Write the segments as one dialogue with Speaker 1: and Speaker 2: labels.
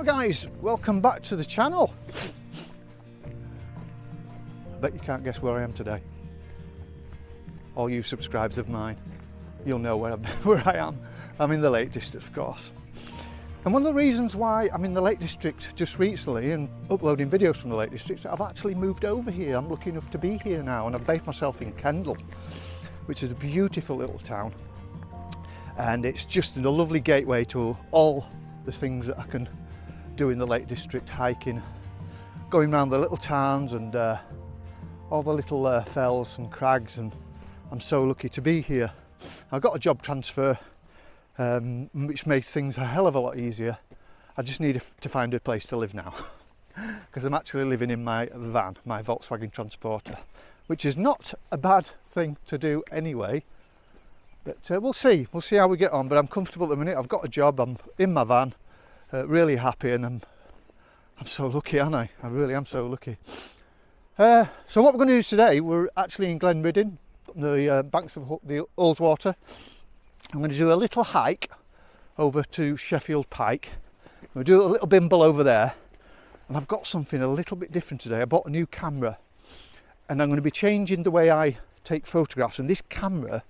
Speaker 1: Guys, welcome back to the channel. I bet you can't guess where I am today. All you subscribers of mine, you'll know where I am. I'm in the Lake District, of course. And one of the reasons why I'm in the Lake District just recently and uploading videos from the Lake District, I've actually moved over here. I'm lucky enough to be here now, and I've based myself in Kendal, which is a beautiful little town. And it's just a lovely gateway to all the things that I can do in the Lake District, hiking, going around the little towns and all the little fells and crags, and I'm so lucky to be here. I got a job transfer which makes things a hell of a lot easier. I just need to find a place to live now because I'm actually living in my van, my Volkswagen Transporter, which is not a bad thing to do anyway, but we'll see how we get on. But I'm comfortable at the minute. I've got a job, I'm in my van, really happy, and I'm so lucky, aren't I? I really am so lucky. So what we're going to do today, we're actually in Glenriddin, the banks of the Ullswater. I'm going to do a little hike over to Sheffield Pike. We'll do a little bimble over there, and I've got something a little bit different today. I bought a new camera, and I'm going to be changing the way I take photographs, and this camera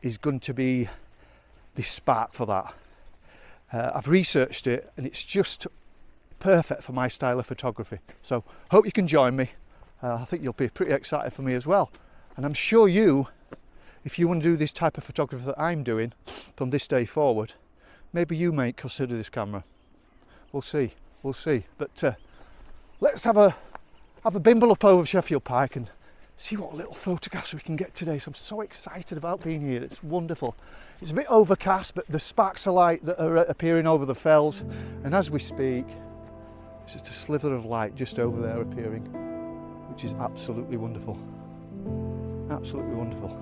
Speaker 1: is going to be the spark for that. I've researched it, and it's just perfect for my style of photography. So hope you can join me. I think you'll be pretty excited for me as well. And I'm sure you, if you want to do this type of photography that I'm doing from this day forward, maybe you may consider this camera. We'll see. But let's have a bimble up over Sheffield Pike and see what little photographs we can get today. So I'm so excited about being here. It's wonderful. It's a bit overcast, but the sparks of light that are appearing over the fells, and as we speak, it's just a slither of light just over there appearing, which is absolutely wonderful. Absolutely wonderful.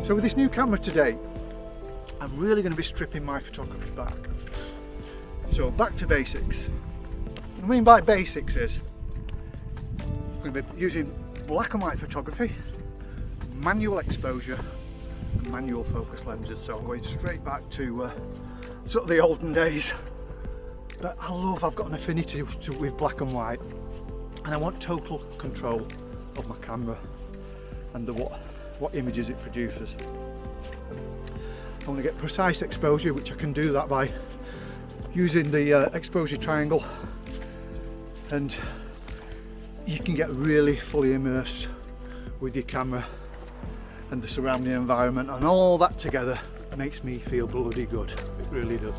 Speaker 1: So with this new camera today, I'm really going to be stripping my photography back. So back to basics. What I mean by basics is I'm going to be using black and white photography, manual exposure and manual focus lenses. So I'm going straight back to sort of the olden days. But I've got an affinity with black and white, and I want total control of my camera and what images it produces. I want to get precise exposure, which I can do that by using the exposure triangle, and you can get really fully immersed with your camera and the surrounding environment, and all that together makes me feel bloody good. It really does.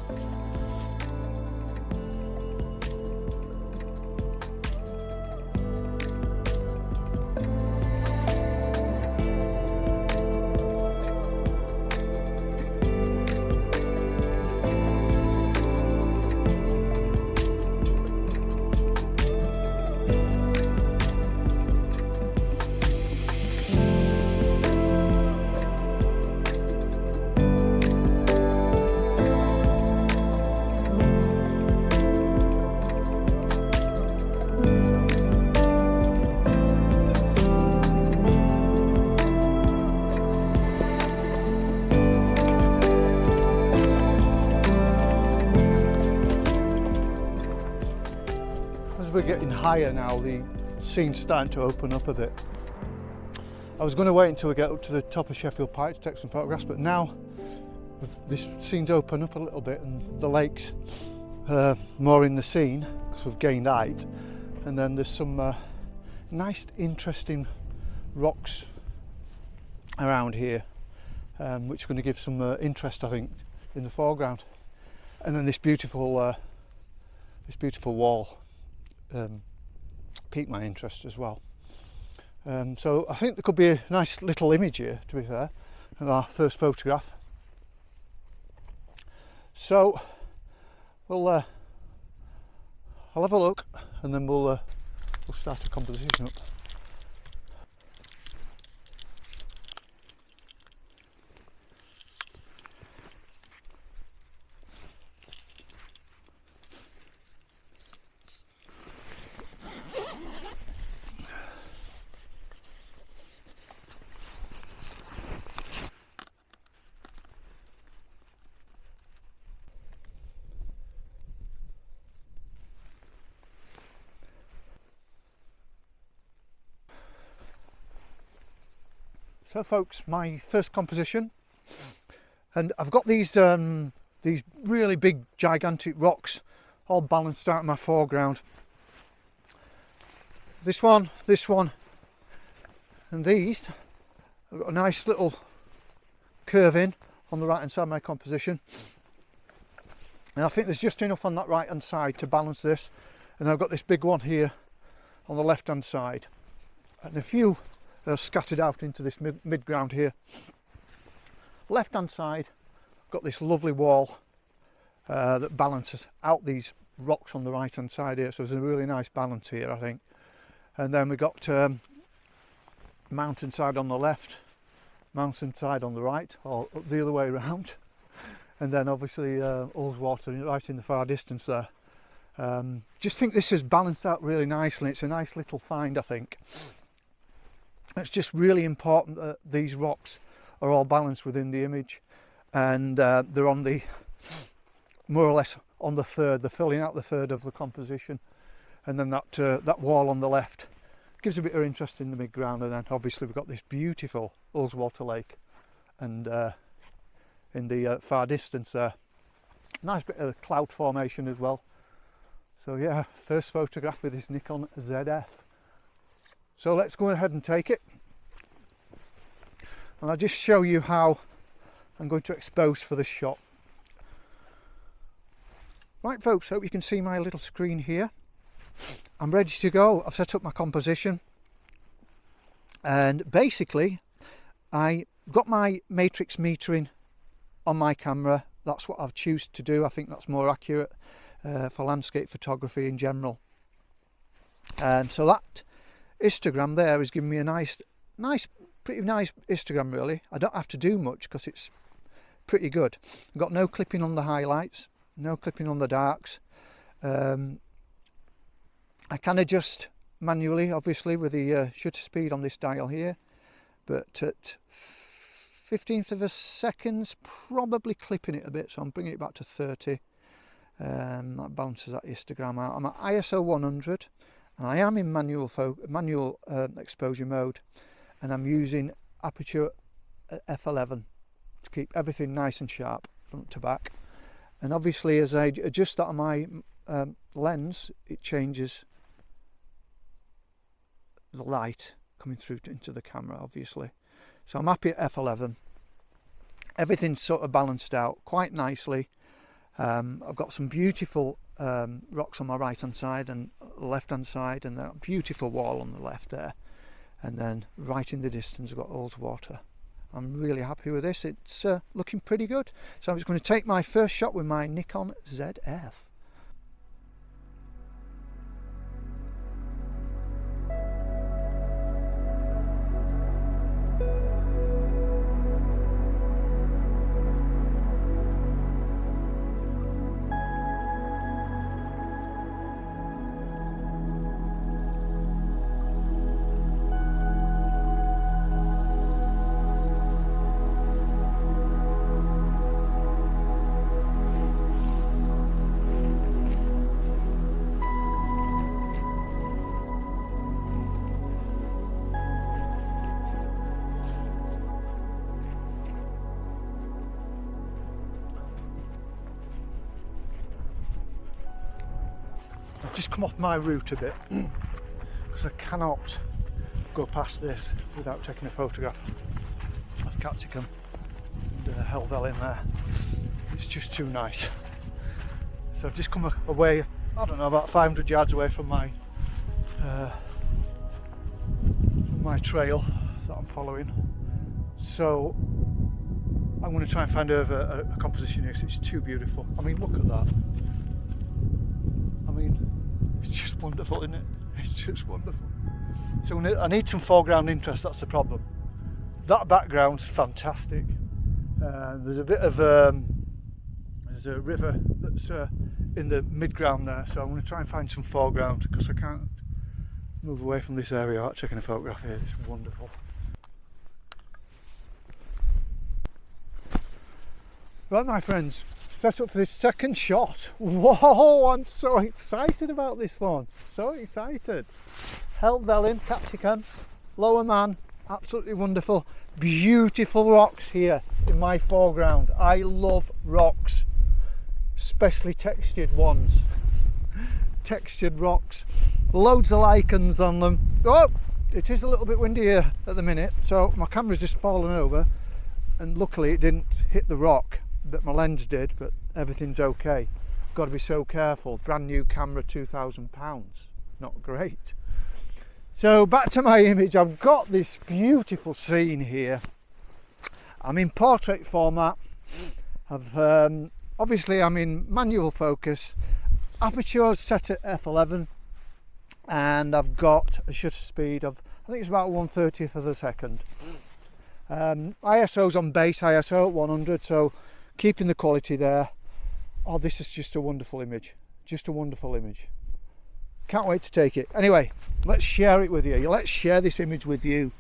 Speaker 1: We're getting higher now, the scene's starting to open up a bit. I was going to wait until we get up to the top of Sheffield Pike to take some photographs, but now this scene's open up a little bit and the lake's more in the scene because we've gained height, and then there's some nice interesting rocks around here, which are going to give some interest, I think, in the foreground. And then this beautiful wall piqued my interest as well. So I think there could be a nice little image here, to be fair, of our first photograph. So I'll have a look, and then we'll start a composition up. So folks, my first composition, and I've got these really big gigantic rocks all balanced out in my foreground. This one, and these. I've got a nice little curve in on the right hand side of my composition, and I think there's just enough on that right hand side to balance this, and I've got this big one here on the left hand side, and a few scattered out into this mid ground here. Left hand side, got this lovely wall that balances out these rocks on the right hand side here, so there's a really nice balance here, I think. And then we got mountainside on the left, mountainside on the right, or the other way around, and then obviously Ullswater right in the far distance there. Just think this is balanced out really nicely. It's a nice little find, I think. It's just really important that these rocks are all balanced within the image, and they're on the more or less on the third. They're filling out the third of the composition, and then that wall on the left gives a bit of interest in the mid-ground. And then obviously we've got this beautiful Ullswater Lake, and in the far distance there, nice bit of cloud formation as well. So yeah, first photograph with this Nikon ZF. So let's go ahead and take it, and I'll just show you how I'm going to expose for this shot. Right folks, hope you can see my little screen here. I'm ready to go. I've set up my composition, and basically I got my matrix metering on my camera. That's what I've choose to do. I think that's more accurate for landscape photography in general. And so that histogram there is giving me a pretty nice histogram really. I don't have to do much because it's pretty good. I've got no clipping on the highlights, no clipping on the darks. I can adjust manually obviously with the shutter speed on this dial here, but at 15th of a second probably clipping it a bit, so I'm bringing it back to 30. That balances that histogram out. I'm at ISO 100. And I am in manual exposure mode, and I'm using aperture f11 to keep everything nice and sharp front to back. And obviously as I adjust that on my lens, it changes the light coming through into the camera, obviously. So I'm happy at f11. Everything's sort of balanced out quite nicely. I've got some beautiful rocks on my right hand side and left hand side, and that beautiful wall on the left there, and then right in the distance I've got Ullswater. I'm really happy with this. It's looking pretty good. So I'm just going to take my first shot with my Nikon ZF. I've just come off my route a bit because I cannot go past this without taking a photograph of Capsicum and Helvellyn there. It's just too nice. So I've just come away, I don't know, about 500 yards away from my trail that I'm following. So I'm going to try and find a composition here because it's too beautiful. I mean, look at that. I mean, it's just wonderful, isn't it? It's just wonderful. So I need some foreground interest, that's the problem. That background's fantastic. There's a bit of there's a river that's in the midground there, so I'm going to try and find some foreground because I can't move away from this area without taking a photograph here. It's wonderful. Right, my friends, set up for this second shot. Whoa, I'm so excited about this one. So excited. Helvellyn, Capsicum, Lower Man, absolutely wonderful. Beautiful rocks here in my foreground. I love rocks, especially textured ones. Textured rocks. Loads of lichens on them. Oh, it is a little bit windy here at the minute, so my camera's just fallen over, and luckily it didn't hit the rock, but my lens did, but everything's okay. Got to be so careful. Brand new camera, £2,000. Not great. So back to my image. I've got this beautiful scene here. I'm in portrait format. Obviously I'm in manual focus. Aperture set at f11, and I've got a shutter speed of, I think it's about 1/30th of a second. ISO's on base ISO at 100, so keeping the quality there. Oh, this is just a wonderful image. Just a wonderful image. Can't wait to take it. Anyway, let's share it with you. Let's share this image with you.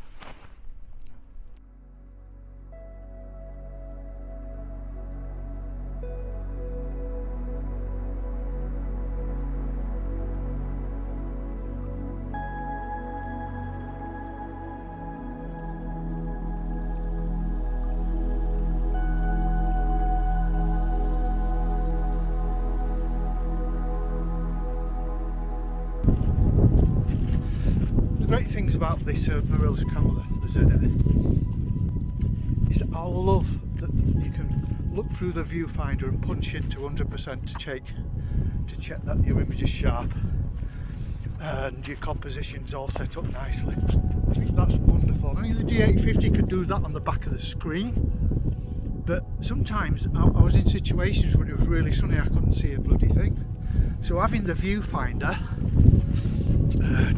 Speaker 1: Great things about this mirrorless camera, the ZF, is I love that you can look through the viewfinder and punch into 100% to check that your image is sharp and your composition's all set up nicely. That's wonderful. I mean, the D850 could do that on the back of the screen, but sometimes I was in situations when it was really sunny, I couldn't see a bloody thing. So having the viewfinder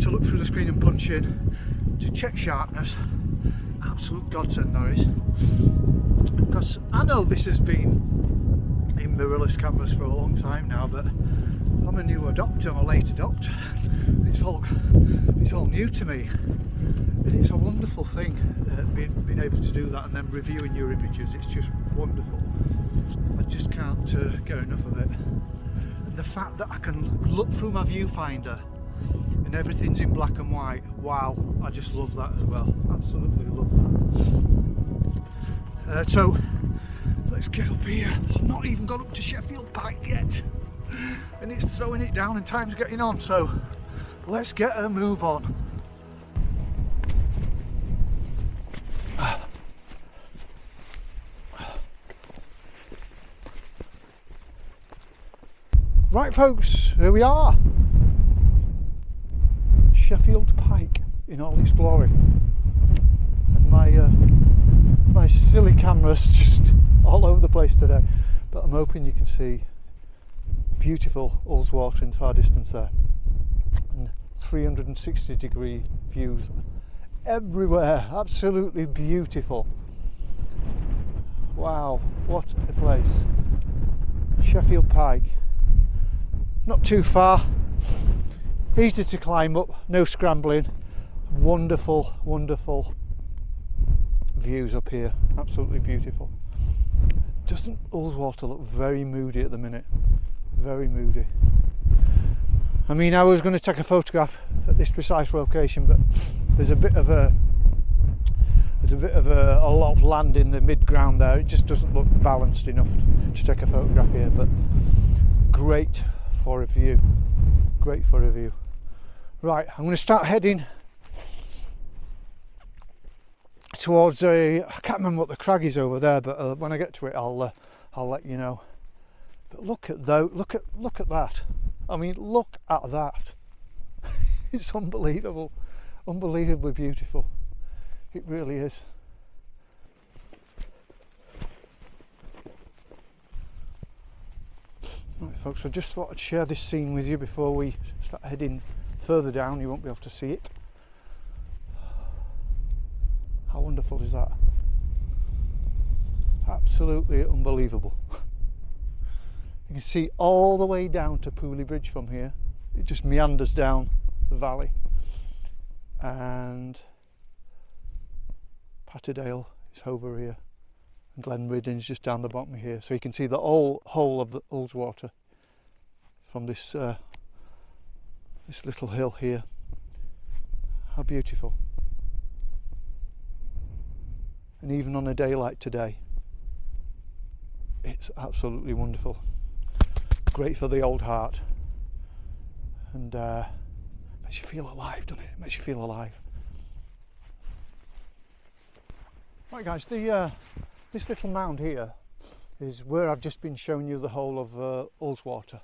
Speaker 1: to look through the screen and punch in to check sharpness, absolute godsend that is. Because I know this has been in mirrorless cameras for a long time now, but I'm a new adopter, I'm a late adopter. It's all new to me, and it's a wonderful thing being able to do that and then reviewing your images. It's just wonderful. I just can't get enough of it. And the fact that I can look through my viewfinder and everything's in black and white, wow, I just love that as well. Absolutely love that. So Let's get up here. I've not even got up to Sheffield Pike yet. And it's throwing it down and time's getting on, so let's get a move on. Right folks, here we are. Sheffield Pike in all its glory. And my silly camera's just all over the place today. But I'm hoping you can see beautiful Ullswater in the far distance there. And 360-degree views everywhere. Absolutely beautiful. Wow, what a place. Sheffield Pike. Not too far, easy to climb up, no scrambling. Wonderful, wonderful views up here, absolutely beautiful. Doesn't Ullswater look very moody at the minute? Very moody. I mean, I was going to take a photograph at this precise location, but there's a lot of land in the mid-ground there. It just doesn't look balanced enough to take a photograph here, but great for a view. Great for a view. Right, I'm going to start heading towards I can't remember what the crag is over there, but when I get to it, I'll let you know. But look at that. I mean, look at that. It's unbelievable, unbelievably beautiful. It really is. Right folks, I just thought I'd share this scene with you before we start heading further down. You won't be able to see it. How wonderful is that? Absolutely unbelievable. You can see all the way down to Pooley Bridge from here. It just meanders down the valley. And Patterdale is over here. And Glenriddin is just down the bottom here, so you can see the whole of the Ullswater from this this little hill here. How beautiful! And even on a day like today, it's absolutely wonderful. Great for the old heart, and makes you feel alive, doesn't it? Makes you feel alive. Right, guys, this little mound here is where I've just been showing you the whole of Ullswater,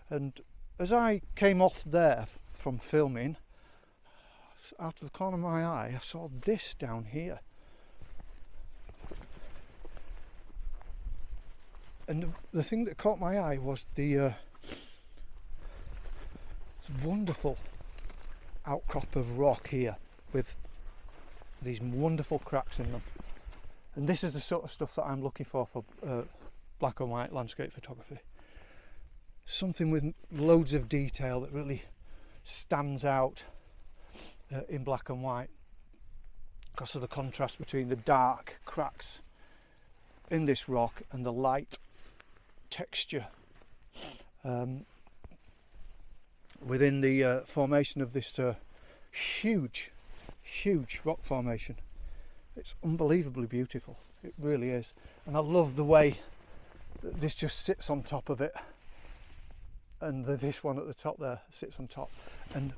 Speaker 1: and as I came off there from filming, out of the corner of my eye I saw this down here, and the thing that caught my eye was the wonderful outcrop of rock here with these wonderful cracks in them. And this is the sort of stuff that I'm looking for black and white landscape photography. Something with loads of detail that really stands out in black and white because of the contrast between the dark cracks in this rock and the light texture within the formation of this huge rock formation. It's unbelievably beautiful, it really is, and I love the way that this just sits on top of it, and this one at the top there sits on top, and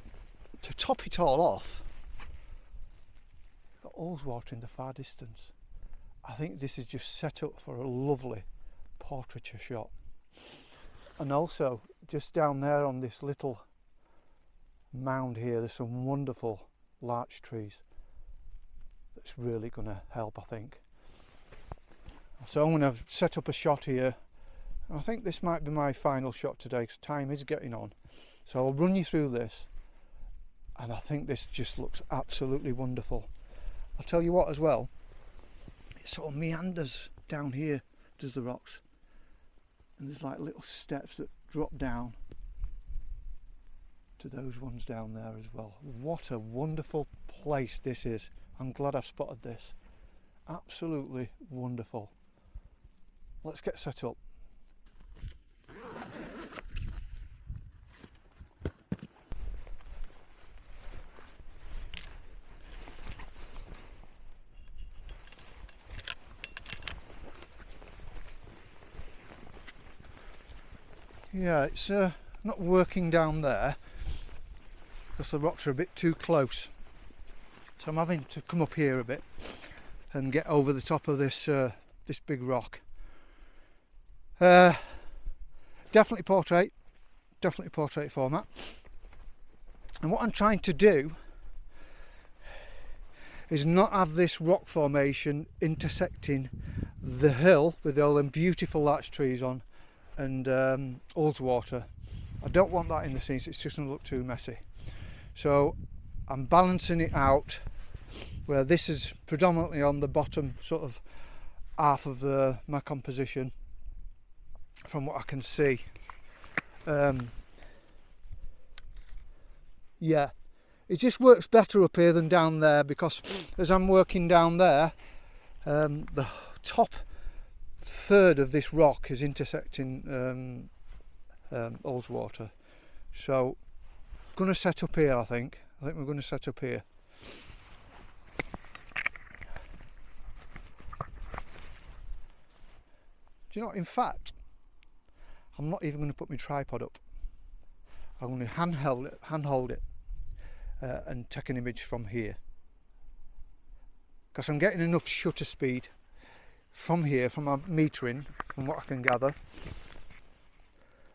Speaker 1: to top it all off, you've got Ullswater in the far distance. I think this is just set up for a lovely portraiture shot. And also just down there on this little mound here, there's some wonderful larch trees. That's really going to help, I think. So I'm going to set up a shot here. I think this might be my final shot today because time is getting on. So I'll run you through this, and I think this just looks absolutely wonderful. I'll tell you what as well, it sort of meanders down here, does the rocks, and there's like little steps that drop down to those ones down there as well. What a wonderful place this is. I'm glad I've spotted this. Absolutely wonderful. Let's get set up. Yeah, it's not working down there because the rocks are a bit too close. So I'm having to come up here a bit and get over the top of this this big rock. Definitely portrait format. And what I'm trying to do is not have this rock formation intersecting the hill with all them beautiful larch trees on and Ullswater. I don't want that in the scenes, it's just going to look too messy. So I'm balancing it out where this is predominantly on the bottom sort of half of my composition from what I can see. Yeah, it just works better up here than down there because as I'm working down there, the top third of this rock is intersecting Ullswater. So I'm going to set up here, I think we're going to set up here. Do you know what, in fact, I'm not even going to put my tripod up. I'm going to handhold it and take an image from here, because I'm getting enough shutter speed from here, from my metering, from what I can gather.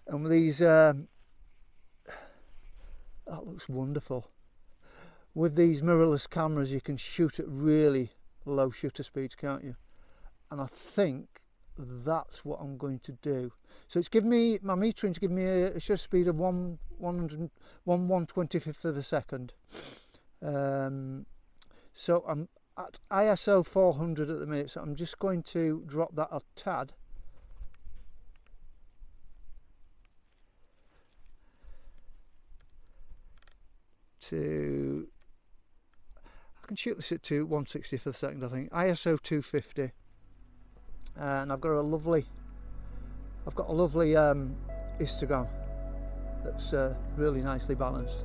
Speaker 1: And with these, that looks wonderful. With these mirrorless cameras, you can shoot at really low shutter speeds, can't you? And I think that's what I'm going to do. So it's given me, my metering's given me a shutter speed of 1/125th of a second. So I'm at ISO 400 at the minute, so I'm just going to drop that a tad. I can shoot this at 1/60th of a second, I think. ISO 250. And I've got a lovely histogram that's really nicely balanced.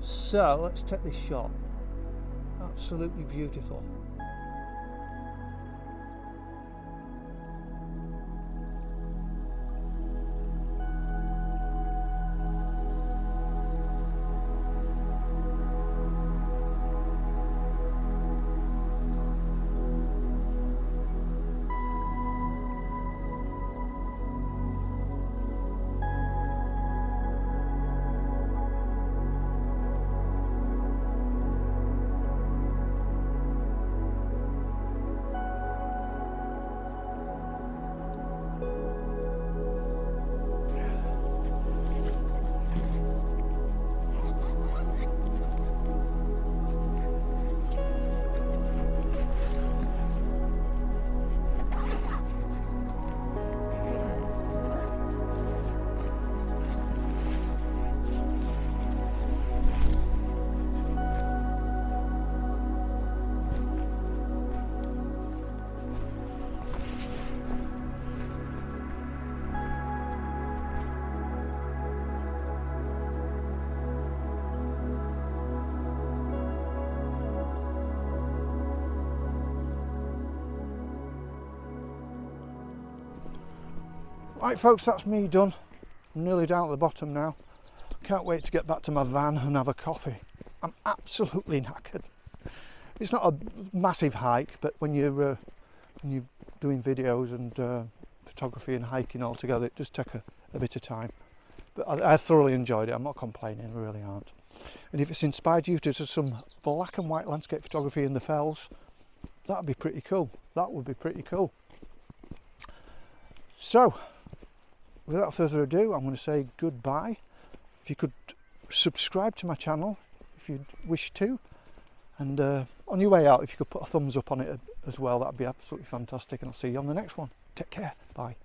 Speaker 1: So let's take this shot. Absolutely beautiful. Right folks, that's me done. I'm nearly down at the bottom now. Can't wait to get back to my van and have a coffee. I'm absolutely knackered. It's not a massive hike, but when you're doing videos and photography and hiking all together, it does take a bit of time. But I thoroughly enjoyed it. I'm not complaining, I really aren't. And if it's inspired you to do some black and white landscape photography in the fells, that'd be pretty cool. That would be pretty cool. So, without further ado, I'm going to say goodbye. If you could subscribe to my channel if you wish to, and on your way out, if you could put a thumbs up on it as well, that'd be absolutely fantastic. And I'll see you on the next one. Take care. Bye.